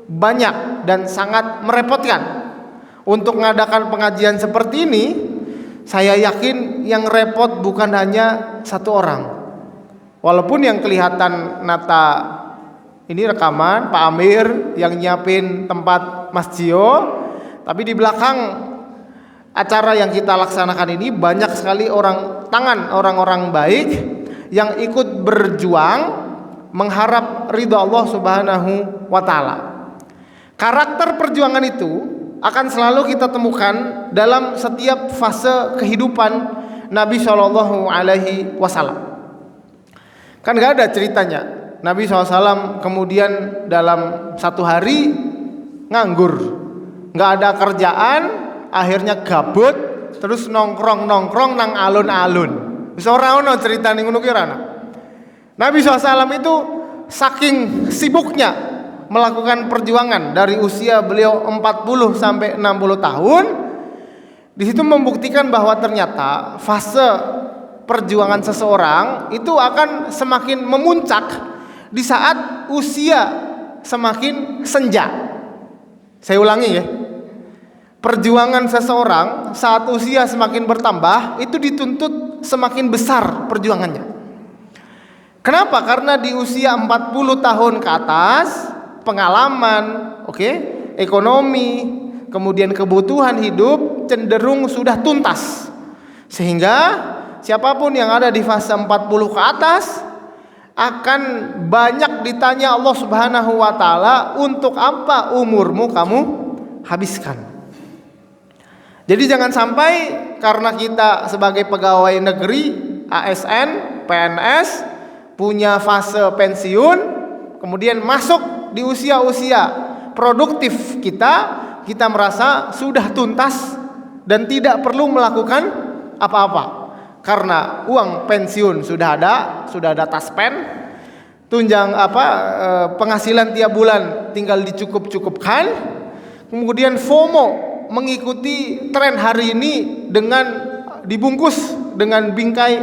banyak dan sangat merepotkan. Untuk mengadakan pengajian seperti ini, saya yakin yang repot bukan hanya satu orang. Walaupun yang kelihatan nata ini rekaman Pak Amir yang nyiapin tempat Mas Jio, tapi di belakang acara yang kita laksanakan ini banyak sekali orang-orang baik yang ikut berjuang mengharap ridha Allah Subhanahu wa taala. Karakter perjuangan itu akan selalu kita temukan dalam setiap fase kehidupan Nabi Shallallahu alaihi wasallam. Kan gak ada ceritanya Nabi SAW kemudian dalam satu hari nganggur, gak ada kerjaan, akhirnya gabut, terus nongkrong nang alun-alun. Bisa ora ono ceritane ngono ki ora. Nabi SAW itu saking sibuknya melakukan perjuangan dari usia beliau 40 sampai 60 tahun. Di situ membuktikan bahwa ternyata fase perjuangan seseorang itu akan semakin memuncak di saat usia semakin senja. Saya ulangi ya. Perjuangan seseorang saat usia semakin bertambah itu dituntut semakin besar perjuangannya. Kenapa? Karena di usia 40 tahun ke atas pengalaman, ekonomi, kemudian kebutuhan hidup cenderung sudah tuntas. Sehingga siapapun yang ada di fase 40 ke atas akan banyak ditanya Allah Subhanahu wa taala, untuk apa umurmu kamu habiskan. Jadi jangan sampai karena kita sebagai pegawai negeri, ASN, PNS punya fase pensiun, kemudian masuk di usia-usia produktif kita merasa sudah tuntas dan tidak perlu melakukan apa-apa. Karena uang pensiun sudah ada taspen, tunjang penghasilan tiap bulan tinggal dicukup-cukupkan. Kemudian FOMO, mengikuti tren hari ini dengan dibungkus dengan bingkai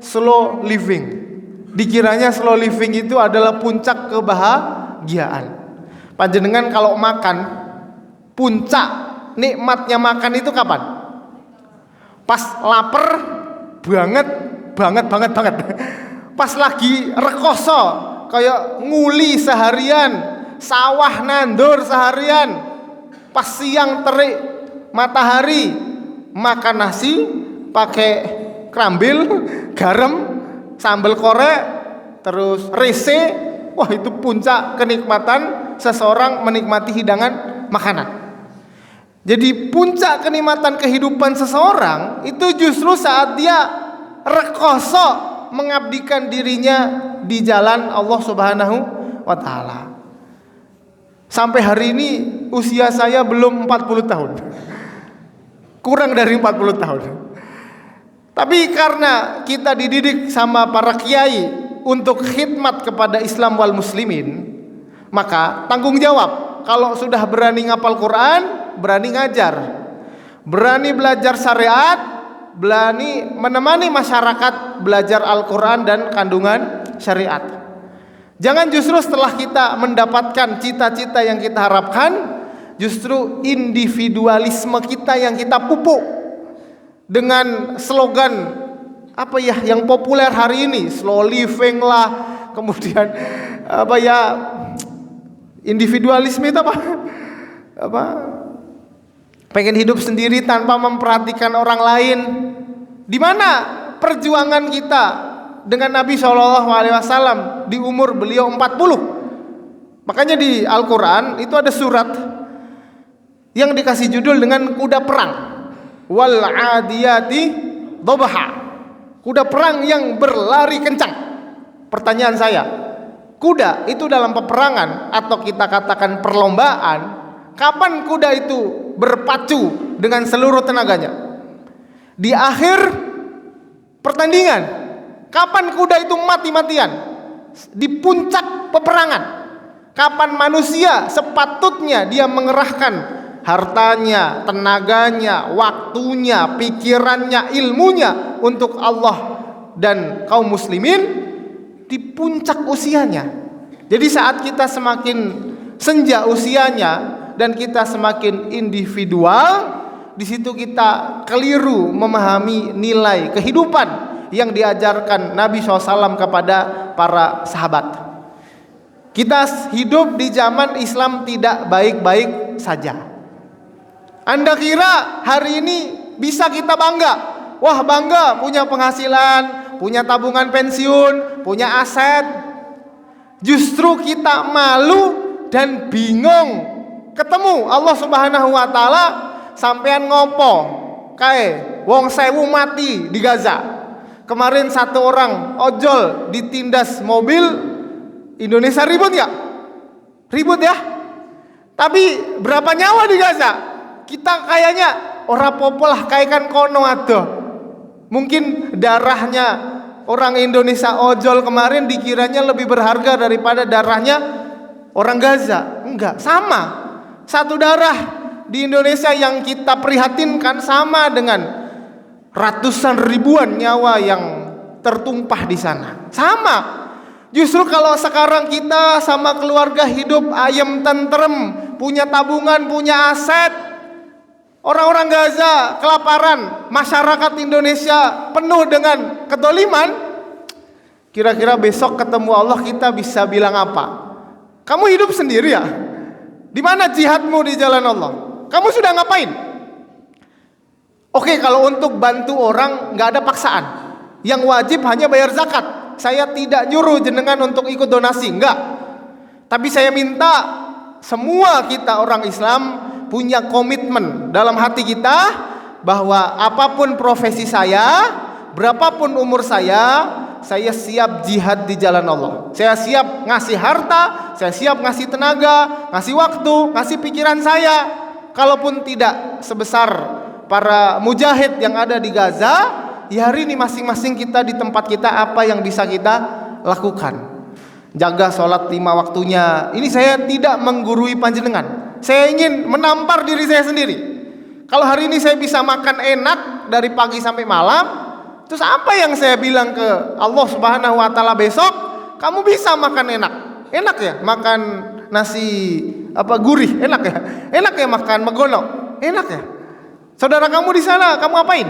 slow living. Dikiranya slow living itu adalah puncak kebahagiaan. Panjenengan kalau makan, puncak nikmatnya makan itu kapan? Pas lapar banget. Pas lagi rekoso kayak nguli seharian, sawah nandur seharian, pas siang terik matahari makan nasi pakai krambil, garam, sambal korek, terus rese. Wah, itu puncak kenikmatan seseorang menikmati hidangan makanan. Jadi puncak kenikmatan kehidupan seseorang itu justru saat dia rekoso mengabdikan dirinya di jalan Allah Subhanahu wa taala. Sampai hari ini usia saya belum 40 tahun. Kurang dari 40 tahun. Tapi karena kita dididik sama para kiai untuk khidmat kepada Islam wal muslimin, maka tanggung jawab. Kalau sudah berani ngapal Quran, berani ngajar, berani belajar syariat, berani menemani masyarakat belajar Al-Quran dan kandungan syariat. Jangan justru setelah kita mendapatkan cita-cita yang kita harapkan, justru individualisme kita yang kita pupuk dengan slogan yang populer hari ini, slow living lah, kemudian individualisme itu pengen hidup sendiri tanpa memperhatikan orang lain. Di mana perjuangan kita dengan Nabi SAW di umur beliau 40? Makanya di Al-Quran itu ada surat yang dikasih judul dengan kuda perang. wal 'adiyati dhabha. Kuda perang yang berlari kencang. Pertanyaan saya, kuda itu dalam peperangan atau kita katakan perlombaan, kapan kuda itu berpacu dengan seluruh tenaganya? Di akhir pertandingan. Kapan kuda itu mati-matian? Di puncak peperangan. Kapan manusia sepatutnya dia mengerahkan hartanya, tenaganya, waktunya, pikirannya, ilmunya untuk Allah dan kaum muslimin? Di puncak usianya. Jadi saat kita semakin senja usianya dan kita semakin individual, di situ kita keliru memahami nilai kehidupan yang diajarkan Nabi SAW kepada para sahabat. Kita hidup di zaman Islam tidak baik-baik saja. Anda kira hari ini bisa kita bangga? Wah, bangga punya penghasilan, punya tabungan pensiun, punya aset. Justru kita malu dan bingung ketemu Allah Subhanahu wa taala sampean ngopo kae wong 1000 mati di Gaza. Kemarin satu orang ojol ditindas mobil. Indonesia ribut ya? Ribut ya? Tapi berapa nyawa di Gaza? Kita kayaknya ora popolah kaikan kono ado. Mungkin darahnya orang Indonesia ojol kemarin dikiranya lebih berharga daripada darahnya orang Gaza. Enggak, sama. Satu darah di Indonesia yang kita prihatinkan sama dengan ratusan ribuan nyawa yang tertumpah di sana. Sama. Justru kalau sekarang kita sama keluarga hidup ayem tentrem, punya tabungan, punya aset, orang-orang Gaza kelaparan, masyarakat Indonesia penuh dengan kedoliman, kira-kira besok ketemu Allah kita bisa bilang apa? Kamu hidup sendiri ya? Di mana jihadmu di jalan Allah? Kamu sudah ngapain? Oke, kalau untuk bantu orang nggak ada paksaan. Yang wajib hanya bayar zakat. Saya tidak nyuruh jenengan untuk ikut donasi, enggak. Tapi saya minta semua kita orang Islam punya komitmen dalam hati kita bahwa apapun profesi saya, berapapun umur saya siap jihad di jalan Allah. Saya siap ngasih harta, saya siap ngasih tenaga, ngasih waktu, ngasih pikiran saya. Kalaupun tidak sebesar para mujahid yang ada di Gaza, ya hari ini masing-masing kita di tempat kita apa yang bisa kita lakukan. Jaga sholat 5 waktunya. Ini saya tidak menggurui panjenengan. Saya ingin menampar diri saya sendiri. Kalau hari ini saya bisa makan enak dari pagi sampai malam, terus apa yang saya bilang ke Allah Subhanahu wa taala besok? Kamu bisa makan enak. Enak ya makan nasi gurih, enak ya. Enak ya makan megono. Enak ya. Saudara kamu di sana, kamu apain?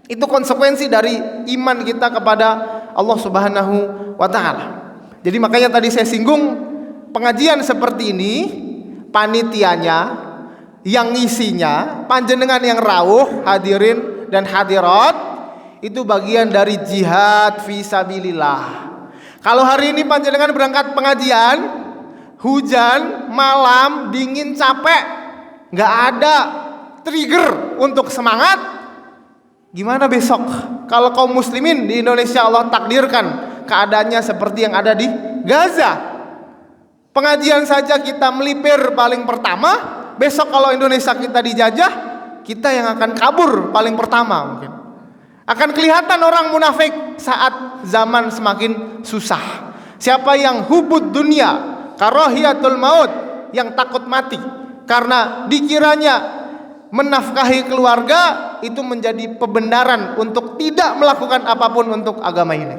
Itu konsekuensi dari iman kita kepada Allah Subhanahu wa taala. Jadi makanya tadi saya singgung pengajian seperti ini, panitianya, yang ngisinya, panjenengan yang rawuh, hadirin dan hadirat, itu bagian dari jihad fisabilillah. Kalau hari ini panjenengan berangkat pengajian, hujan, malam, dingin, capek, nggak ada trigger untuk semangat. Gimana besok kalau kaum muslimin di Indonesia Allah takdirkan keadaannya seperti yang ada di Gaza? Pengajian saja kita melipir paling pertama, besok kalau Indonesia kita dijajah, kita yang akan kabur paling pertama mungkin. Akan kelihatan orang munafik saat zaman semakin susah. Siapa yang hubud dunia, karahiyatul maut, yang takut mati karena dikiranya menafkahi keluarga itu menjadi pembenaran untuk tidak melakukan apapun untuk agama ini.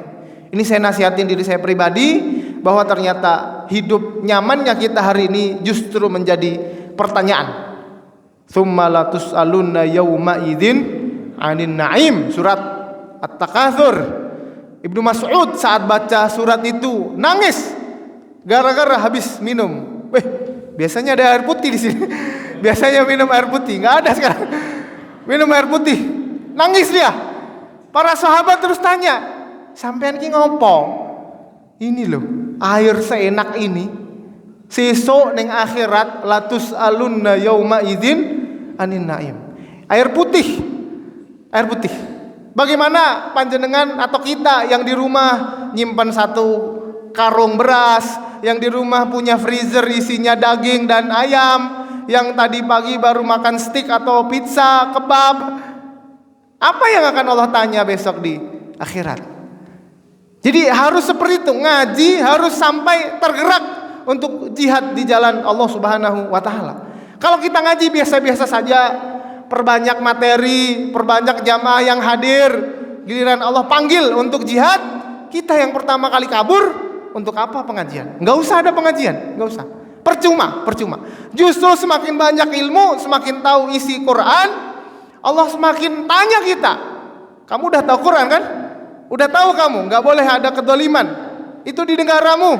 Ini saya nasihatin diri saya pribadi bahwa ternyata hidup nyamannya kita hari ini justru menjadi pertanyaan. Tsumma la tus'alunna yauma idzin 'anin na'im, surat At-Takatsur. Ibnu Mas'ud saat baca surat itu nangis gara-gara habis minum. Biasanya ada air putih di sini. Biasanya minum air putih, nggak ada sekarang. Minum air putih, nangis dia. Para sahabat terus tanya, sampean ki ngopo? Ini loh, air seenak ini, sesok neng akhirat latus alunna yauma idzin anin naim. Air putih Air putih. Bagaimana panjenengan atau kita yang di rumah nyimpan satu karung beras, yang di rumah punya freezer isinya daging dan ayam, yang tadi pagi baru makan steak atau pizza, kebab. Apa yang akan Allah tanya besok di akhirat? Jadi harus seperti itu, ngaji harus sampai tergerak untuk jihad di jalan Allah Subhanahu wa taala. Kalau kita ngaji biasa-biasa saja, perbanyak materi, perbanyak jamaah yang hadir, giliran Allah panggil untuk jihad, kita yang pertama kali kabur, untuk apa pengajian? Nggak usah ada pengajian, nggak usah. Percuma. Justru semakin banyak ilmu, semakin tahu isi Quran, Allah semakin tanya kita. Kamu udah tahu Quran kan? Udah tahu kamu, nggak boleh ada kedoliman. Itu di negaramu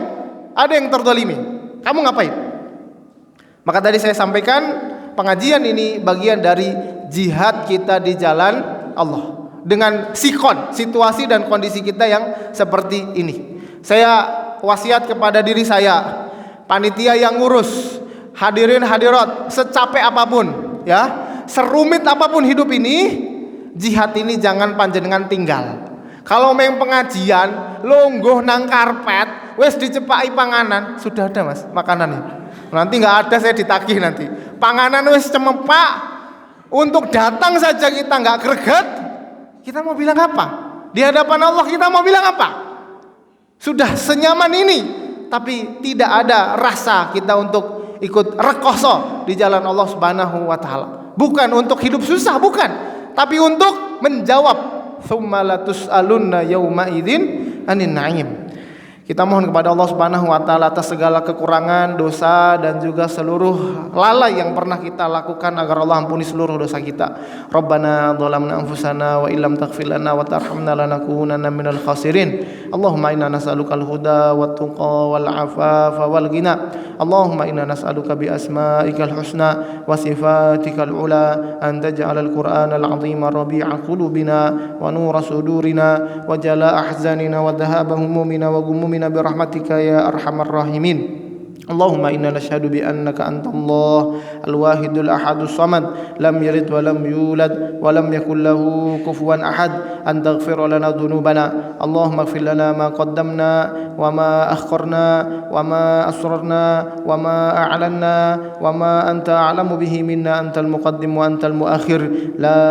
ada yang terdolimi. Kamu ngapain? Maka tadi saya sampaikan, pengajian ini bagian dari jihad kita di jalan Allah dengan sikon, situasi dan kondisi kita yang seperti ini. Saya wasiat kepada diri saya, panitia yang ngurus, hadirin hadirat, secapek apapun ya, serumit apapun hidup ini, jihad ini jangan panjenengan tinggal. Kalau main pengajian longgoh nang karpet, wes dicepaki panganan, sudah ada Mas makanannya. Nanti nggak ada, saya ditagih nanti. Panganan wes cemepak, untuk datang saja kita nggak greget. Kita mau bilang apa? Di hadapan Allah kita mau bilang apa? Sudah senyaman ini, tapi tidak ada rasa kita untuk ikut rekoso di jalan Allah Subhanahu wa taala. Bukan untuk hidup susah, bukan, tapi untuk menjawab tsumma latus'alunna yauma idzin anin na'im. Kita mohon kepada Allah Subhanahu wa taala atas segala kekurangan, dosa dan juga seluruh lalai yang pernah kita lakukan agar Allah ampuni seluruh dosa kita. Rabbana dhalamna anfusana wa illam taghfir lana wa tarhamna lanakunanna minal khasirin. Allahumma inna nas'alukal huda wat tuqa wal afafa wal ghina. Allahumma inna nas'aluka bi asma'ikal husna wa sifatikal ula an taj'alal qur'anal 'azima rabi'a qulubina wa nura sudurina wa jalaa ahzanina wa dhahaba humumina wa gumumina برحمتك يا أرحم الراحمين. اللهم إنا نشهد بأنك أنت الله الواحد الأحد الصمد لم يلد ولم يولد ولم يكن له كفوا أحد أن تغفر لنا ذنوبنا. اللهم اغفر لنا ما قدمنا وما أخرنا وما أسررنا وما أعلنا وما أنت أعلم به منا أنت المقدم وأنت المؤخر لا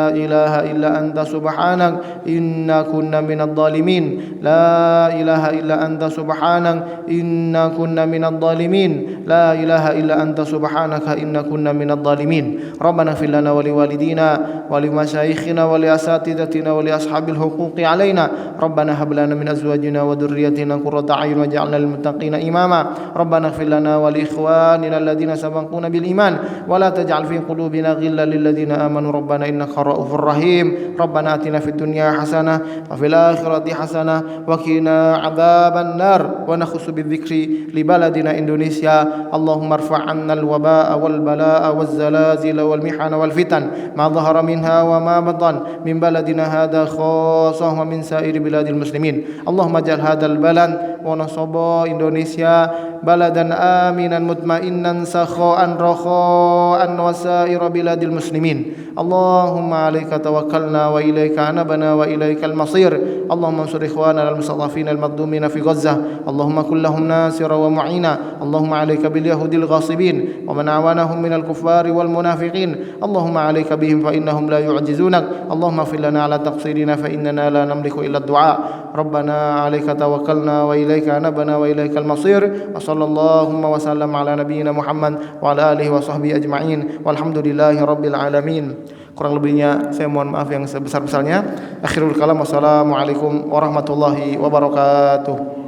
إله إلا أنت سبحانك إنا كنا من الظالمين. لا إله إلا أنت سبحانك إنا كنا من الظالمين. لا إله إلا أنت سبحانك إنا كنا من الظالمين. ربنا اغفر لنا ولوالدينا ولمشايخنا ولأساتذتنا ولأصحاب الحقوق علينا. ربنا هب لنا من أزواجنا وذريتنا قرة أعين واجعلنا للمتقين إماما. ربنا اغفر لنا ولإخواننا الذين سبقونا بالإيمان ولا تجعل في قلوبنا غلا للذين آمنوا ربنا إنك رؤوف رحيم. ربنا آتنا في الدنيا حسنة وفي الآخرة حسنة وقنا عذاب النار. ونخص بالذكر لبلدنا إندونيسيا. اللهم ارفع عنا الوباء والبلاء والزلازل والمحن والفتن ما ظهر منها وما بطن من بلدنا هذا خاصة ومن سائر بلاد المسلمين. اللهم اجعل هذا البلد ونصب إندونيسيا بلدا آمنا مطمئنا سخاء رخاء وسائر بلاد المسلمين. اللهم عليك توكلنا وإليك أنبنا وإليك المصير. اللهم انصر إخواننا المستضعفين المظلومين في غزة. اللهم كن لهم ناصرا ومعينا. اللهم عليك باليهود الغاصبين ومن عوانهم من الكفار والمنافقين. اللهم عليك بهم فإنهم لا يعجزونك. اللهم اغفر لنا على تقصيرنا فإننا لا نملك إلا الدعاء. ربنا عليك توكلنا وإليك أنبنا وإليك المصير. وصلى اللهم وسلم على نبينا محمد وعلى آله وصحبه أجمعين والحمد لله رب العالمين. Kurang lebihnya saya mohon maaf yang sebesar-besarnya. Akhirul kalam, wassalamualaikum warahmatullahi wabarakatuh.